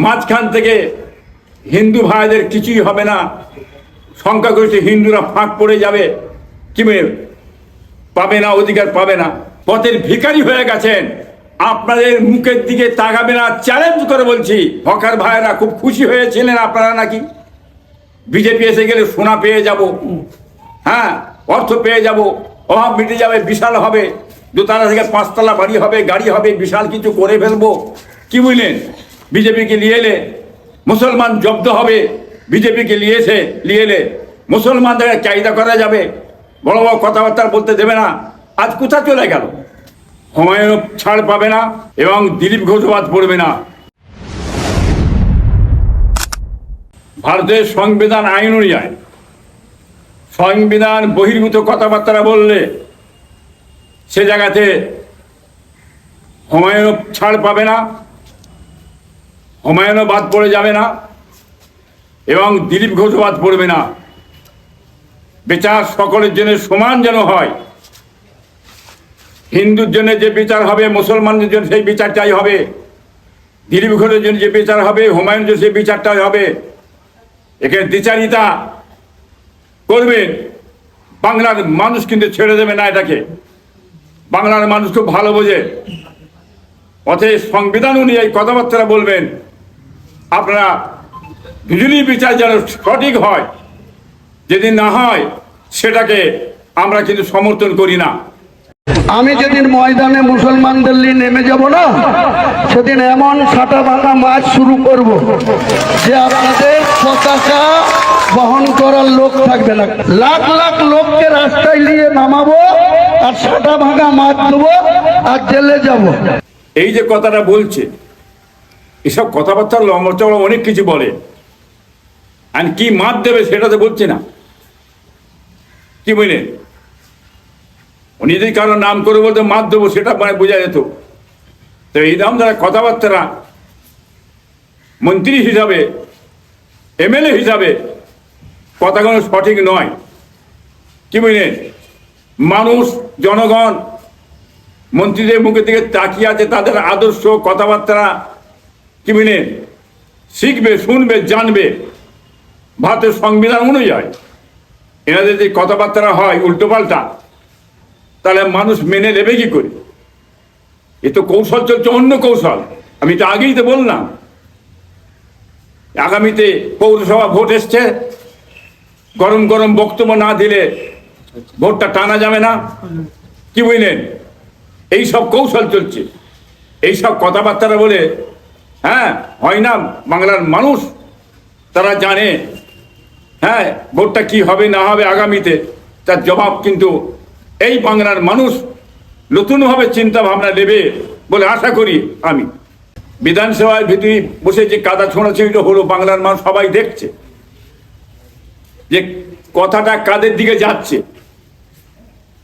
মাঝখান থেকে হিন্দু ভাইদের কিছুই হবে না, সংখ্যাগরিষ্ঠ হিন্দুরা ফাঁক পড়ে যাবে, কি পাবে না, অধিকার পাবে না। পথের ভিখারি হয়ে গেছেন, আপনাদের মুখের দিকে তাকাবে না, চ্যালেঞ্জ করে বলছি। হকার ভাইরা খুব খুশি হয়েছিলেন আপনারা নাকি, বিজেপি এসে গেলে সোনা পেয়ে যাব, হ্যাঁ অর্থ পেয়ে যাব, অভাব মিটে যাবে, বিশাল হবে, দোতলা থেকে পাঁচতলা বাড়ি হবে, গাড়ি হবে, বিশাল কিছু করে ফেলবো, কি বুঝলেন? বিজেপিকে নিয়ে এলে মুসলমান জব্দ হবে, বিজেপিকে নিয়ে এলে মুসলমানদের চাহিদা করা যাবে, বড় বড় কথাবার্তা বলতে দেবে না। আজ কোথা চলে গেল? হুমায়ুন ছাড় পাবে না এবং দিলীপ ঘোষ বাদ পড়বে না। ভারতের সংবিধান আইন অনুযায়ী সংবিধান বহির্ভূত কথাবার্তা বললে সে জায়গাতে হুমায়ুন ছাড় পাবে না, হুমায়ুনও বাদ পড়ে যাবে না এবং দিলীপ ঘোষ বাদ পড়বে না। বিচার সকলের জন্য সমান যেন হয়। হিন্দুর জন্য যে বিচার হবে, মুসলমানদের জন্য সেই বিচারটাই হবে। দিলীপ ঘোষের জন্য যে বিচার হবে, হুমায়ুনের জন্য সেই বিচারটাই হবে। এখানে দ্বিচারিতা করবেন, বাংলার মানুষ কিন্তু ছেড়ে দেবে না এটাকে। বাংলার মানুষ খুব ভালো বোঝে। অতএব সংবিধান অনুযায়ী কথাবার্তা বলবেন। আপনারা দুজনই বিচার যেন সঠিক হয়, যদি না হয় সেটাকে আমরা কিন্তু সমর্থন করি না। আমি যেদিন ময়দানে মুসলমানদের নিয়ে নেমে যাব না, সেদিন এমন ছাটা ভাঙা মাছ শুরু করব যে আপনাদের পতাকা বহন করার লোক থাকবে না। লাখ লাখ লোককে রাস্তায় নিয়ে নামাবো আর ছাটা ভাঙা মাছ দেবো আর জেলে যাব। এই যে কথাটা বলছে, এসব কথাবার্তা লম্বা চড়া অনেক কিছু বলে, আর কি মাত দেবে সেটা তো বলছে না, কি বুঝলেন? উনি যদি কারো নাম করে বলতে মাত দেবো সেটা মানে বোঝা যেত। তো এই দাম যারা কথাবার্তা মন্ত্রী হিসাবে, এমএলএ হিসাবে কথাগুলো সঠিক নয়, কি বুঝলেন? মানুষ, জনগণ মন্ত্রীদের মুখের দিকে তাকিয়ে আছে, তাদের আদর্শ কথাবার্তা কি বুঝলেন শিখবে, শুনবে, জানবে। ভারতের সংবিধান অনুযায়ী এনাদের যে কথাবার্তা হয় উল্টোপাল্টা, তাহলে মানুষ মেনে নেবে কি করে? এ তো কৌশল চলছে, অন্য কৌশল। আমি তো আগেই তো বললাম, আগামীতে পৌরসভা ভোট এসছে, গরম গরম বক্তব্য না দিলে ভোটটা টানা যাবে না, কি বুঝলেন? এই সব কৌশল চলছে, এই সব কথাবার্তা বলে হ্যাঁ হয় না। বাংলার মানুষ তারা জানে হ্যাঁ ভোটটা কি হবে না হবে আগামীতে, তার জবাব কিন্তু এই বাংলার মানুষ নতুনভাবে চিন্তা ভাবনা নেবে বলে আশা করি। আমি বিধানসভার ভিতরে বসে যে কাদা ছোঁড়াছুঁড়িটা হলো, বাংলার মানুষ সবাই দেখছে যে কথাটা কাদের দিকে যাচ্ছে।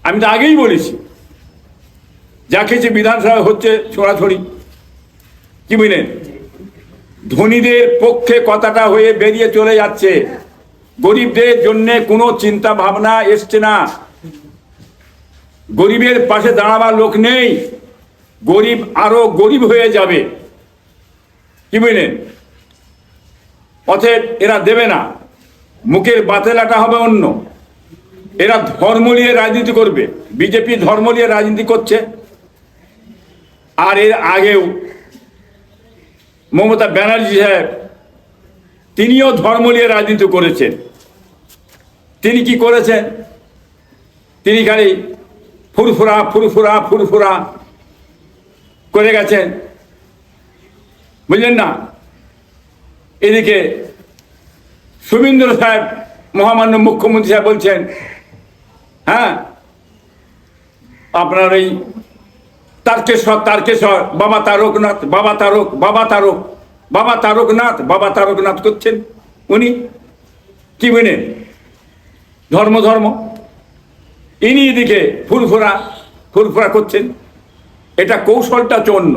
আমি তো আগেই বলেছি, যা খেয়েছে বিধানসভা হচ্ছে ছোড়াছড়ি, কি বুঝলেন? ধনীদের পক্ষে কথাটা হয়ে বেরিয়ে চলে যাচ্ছে, গরিবদের জন্য কোনো চিন্তা ভাবনা এসছে না। গরিবের পাশে দাঁড়াবার লোক নেই, গরিব আরো গরিব হয়ে যাবে, কি বুঝলেন? অতএব এরা দেবে না, মুখের বাতেলাটা হবে অন্য। এরা ধর্ম নিয়ে রাজনীতি করবে, বিজেপি ধর্ম নিয়ে রাজনীতি করছে। আর এর আগেও মমতা ব্যানার্জি সাহেব, তিনিও ধর্ম নিয়ে রাজনীতি করেছেন। তিনি কি করেছেন? তিনি খালি ফুরফুরা ফুরফুরা ফুরফুরা করে গেছেন, বুঝলেন না? এদিকে শুভেন্দু সাহেব, মহামান্য মুখ্যমন্ত্রী সাহেব বলছেন হ্যাঁ আপনার এই তারকেশ্বর বাবা তারকনাথ, বাবা তারক, বাবা তারক, বাবা তারকনাথ, বাবা তারকনাথ করছেন উনি, কি বুঝলেন? ধর্ম ধর্ম। ইনি এদিকে ফুরফুরা ফুরফুরা করছেন। এটা কৌশলটা অন্য।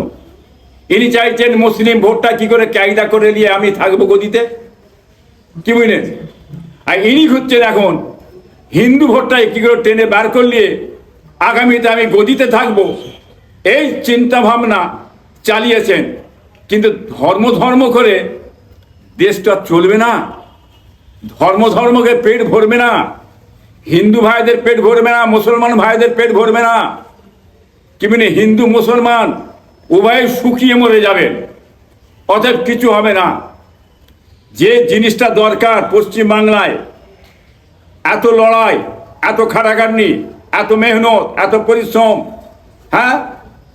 ইনি চাইছেন মুসলিম ভোটটা কি করে কায়দা করে নিয়ে আমি থাকবো গদিতে, কি বুঝলেন? আর ইনি হচ্ছেন এখন হিন্দু ভোটটা কি করে টেনে বার করলে আগামীতে আমি গদিতে থাকবো, এই চিন্তা ভাবনা চালিয়েছেন। কিন্তু ধর্ম ধর্ম করে দেশটা চলবে না। ধর্ম ধর্মকে পেট ভরবে না, হিন্দু ভাইদের পেট ভরবে না, মুসলমান ভাইদের পেট ভরবে না। কি মানে হিন্দু মুসলমান উভয় শুকিয়ে মরে যাবে, অতএব কিছু হবে না। যে জিনিসটা দরকার পশ্চিম বাংলায়, এত লড়াই, এত খাটাখাটনি, এত মেহনত, এত পরিশ্রম, হ্যাঁ,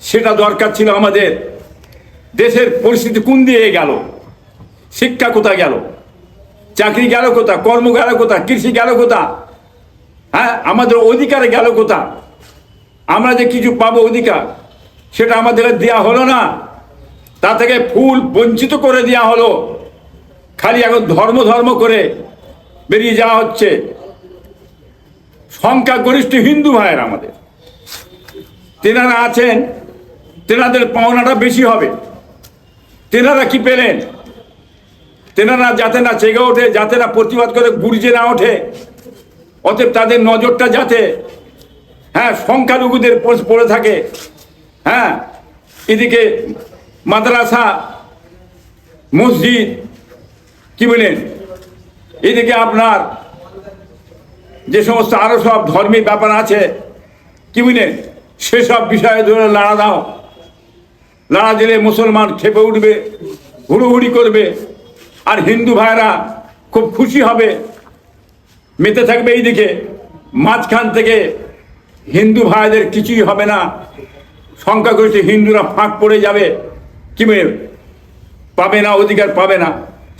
সেটা দরকার ছিল আমাদের। দেশের পরিস্থিতি কোন দিয়ে গেল? শিক্ষা কোথায় গেল? চাকরি গেল কোথা? কর্ম গেল কোথা? কৃষি গেল কোথা? হ্যাঁ, আমাদের অধিকারে গেল কোথা? আমরা যে কিছু পাবো অধিকার, সেটা আমাদের দেয়া হলো না। তা থেকে ফুল বঞ্চিত করে দেওয়া হলো। খালি এখন ধর্ম ধর্ম করে বেরিয়ে যাওয়া হচ্ছে। সংখ্যাগরিষ্ঠ হিন্দু ভাইয়ের আমাদের, তেনারা আছেন, তেনাদের পাওনাটা বেশি হবে। তেনারা কি পেলেন? তেনারা যাতে না জেগে ওঠে, যাতে না প্রতিবাদ করে গুর্জে না ওঠে, অতএব তাদের নজরটা যাতে, হ্যাঁ, সংখ্যালঘুদের পড়ে থাকে। হ্যাঁ, এদিকে মাদ্রাসা, মসজিদ, কি বলেন, এদিকে আপনার যে সমস্ত আরো সব ধর্মীয় ব্যাপার আছে, কি বুঝলেন, সেসব বিষয়ে ধরে লড়া দাও। লড়া দিলে মুসলমান খেপে উঠবে, হুড়োহুড়ি করবে, আর হিন্দু ভাইরা খুব খুশি হবে, মেতে থাকবে। এইদিকে মাঝখান থেকে হিন্দু ভাইদের কিছুই হবে না, সংখ্যাগরিষ্ঠ হিন্দুরা ফাঁক পড়ে যাবে, কি পাবে না, অধিকার পাবে না।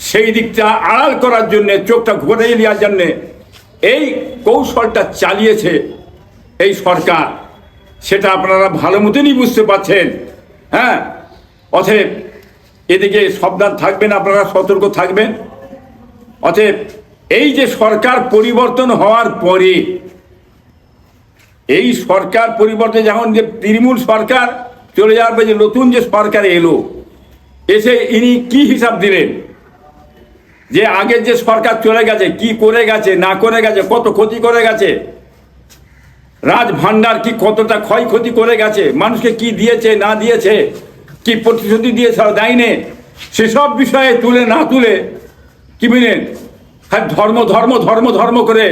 সেই দিকটা আড়াল করার জন্যে, চোখটা ঘুরিয়ে নেওয়ার জন্যে এই কৌশলটা চালিয়েছে এই সরকার। সেটা আপনারা ভালো মতনই বুঝতে পারছেন। হ্যাঁ, অতএব এদিকে সাবধান থাকবেন, আপনারা সতর্ক থাকবেন। অতএব এই যে সরকার পরিবর্তন হওয়ার পরে, এই সরকার পরিবর্তন যখন যে তৃণমূল সরকার চলে যাওয়ার পরে যে নতুন যে সরকার এলো, এসে ইনি কি হিসাব দিলেন যে আগের যে সরকার চলে গেছে কি করে গেছে, না করে গেছে, কত ক্ষতি করে গেছে, রাজ ভান্ডার কি কতটা ক্ষয়ক্ষতি করে গেছে, মানুষকে কি দিয়েছে না দিয়েছে, কি প্রতিশ্রুতি দিয়েছে দেয়নি, সেসব বিষয়ে তুলে না তুলে, কি বলেন, হ্যাঁ, ধর্ম ধর্ম ধর্ম ধর্ম করে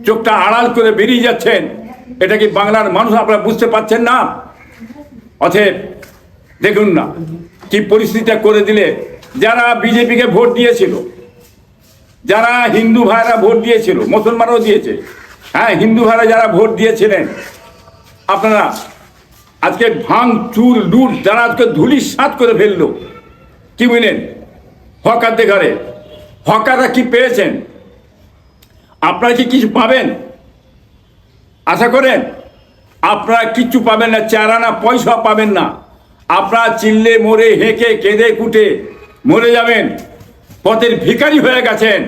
চোখটা আড়াল করে বেরিয়ে যাচ্ছেন। এটা কি বাংলার মানুষ আপনারা বুঝতে পারছেন না? অতএব দেখুন না কি পরিস্থিতিটা করে দিলে। যারা বিজেপিকে ভোট দিয়েছিল, যারা হিন্দু ভাইরা ভোট দিয়েছিল, মুসলমানও দিয়েছে, হ্যাঁ, হিন্দু ভাইরা যারা ভোট দিয়েছিলেন, আপনারা আজকে ভাঙ চুর লুট, যারা আজকে ধুলিস সাত করে ফেললো, কি বুঝলেন, হকারদের ঘরে। হকাররা কি পেয়েছেন? আপনারা কি কিছু পাবেন আশা করেন? আপনারা কিচ্ছু পাবেন না, চারানা পয়সা পাবেন না। আপনারা চিল্লে মরে হেঁকে কেঁদে কুটে মরে যাবেন, পথের ভিখারি হয়ে গেছেন।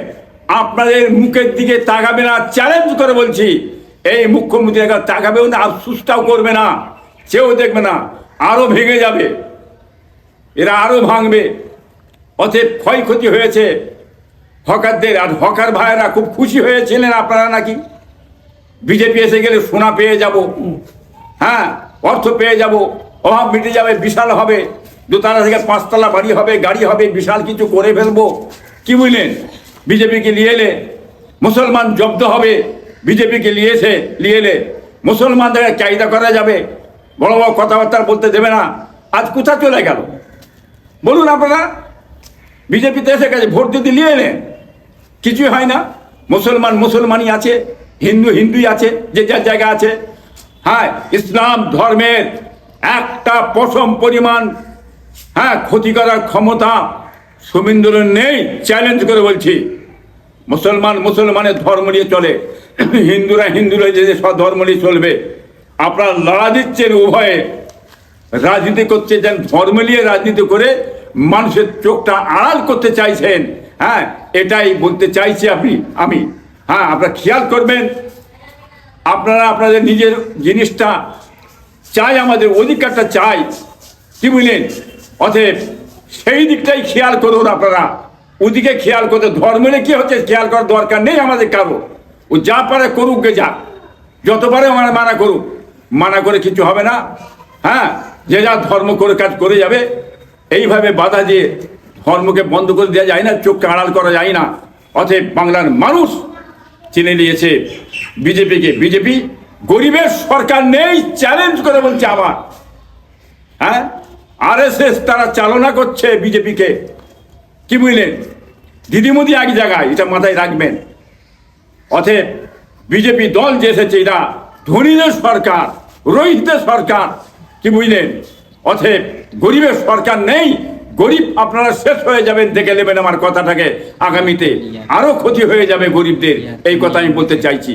আপনাদের মুখের দিকে তাকাবে না, চ্যালেঞ্জ করে বলছি। এই মুখ্যমন্ত্রী তাকাবেও না, আফসুসটাও করবে না, সেও দেখবে না, আরো ভেঙে যাবে, এরা আরো ভাঙবে। অতএব ক্ষয়ক্ষতি হয়েছে হকারদের। আর হকার ভাইয়েরা খুব খুশি হয়েছিলেন আপনারা নাকি বিজেপি এসে গেলে সোনা পেয়ে যাব, হ্যাঁ, অর্থ পেয়ে যাব, অভাব মিটে যাবে, বিশাল হবে, দোতলা থেকে পাঁচতলা বাড়ি হবে, গাড়ি হবে, বিশাল কিছু করে ফেলবো, কি বুঝলেন। বিজেপিকে নিয়ে এলে মুসলমান জব্দ হবে, বিজেপিকে নিয়ে এলে মুসলমানদের চাহিদা করা যাবে, বড় বড় কথাবার্তা বলতে দেবে না। আজ কোথা চলে গেল বলুন আপনারা? বিজেপিতে এসে গেছে, ভোট যদি নিয়ে এলেন, কিছুই হয় না। মুসলমান মুসলমানই আছে, হিন্দু হিন্দুই আছে, যে যার জায়গা আছে। হ্যাঁ, ইসলাম ধর্মের একটা পশম পরিমাণ, হ্যাঁ, ক্ষতি করার ক্ষমতা শুভেন্দুর নেই। চ্যালেঞ্জ করে বলছি, মুসলমান মুসলমানের ধর্ম নিয়ে চলে, হিন্দুরা হিন্দুরা যে সব ধর্ম নিয়ে চলবে। আপনারা লড়া দিচ্ছেন উভয়ে, রাজনীতি করতে চান, ধর্ম নিয়ে রাজনীতি করে মানুষের চোখটা আড়াল করতে চাইছেন। হ্যাঁ, এটাই বলতে চাইছি আমি। হ্যাঁ, আপনারা খেয়াল করবেন, আপনারা আপনাদের নিজের জিনিসটা চাই, আমাদের অধিকারটা চাই, কি বুঝলেন। অতএব সেই দিকটাই খেয়াল করুন আপনারা, ওদিকে খেয়াল করতে, ধর্ম নিয়ে কি হচ্ছে খেয়াল করার দরকার নেই আমাদের কারো। ও যা পারে করুক গে, যাক, যতবারে মানা করুক, মানা করে কিছু হবে না। হ্যাঁ, যে যা ধর্ম করে কাজ করে যাবে, এইভাবে বাধা দিয়ে ধর্মকে বন্ধ করে দেওয়া যায় না, চোখকে আড়াল করা যায় না। অতএব বাংলার মানুষ চিনে নিয়েছে বিজেপিকে। বিজেপি গরিবের সরকার নেই, চ্যালেঞ্জ করে বলছে আবার। হ্যাঁ, আরএসএস তারা চালনা করছে বিজেপিকে, কি বুঝলেন? দিদিমণি এক জায়গায়, এটা মাথায় রাখবেন। অতএব বিজেপি দল যে এসেছে এটা ধনীদের সরকার, রোহিতদের সরকার, কি বুঝলেন? অতএব গরিবের সরকার নেই। গরিব আপনারা শেষ হয়ে যাবেন, দেখে নেবেন আমার কথাটাকে। আগামীতে আরো ক্ষতি হয়ে যাবে গরিবদের, এই কথা আমি বলতে চাইছি।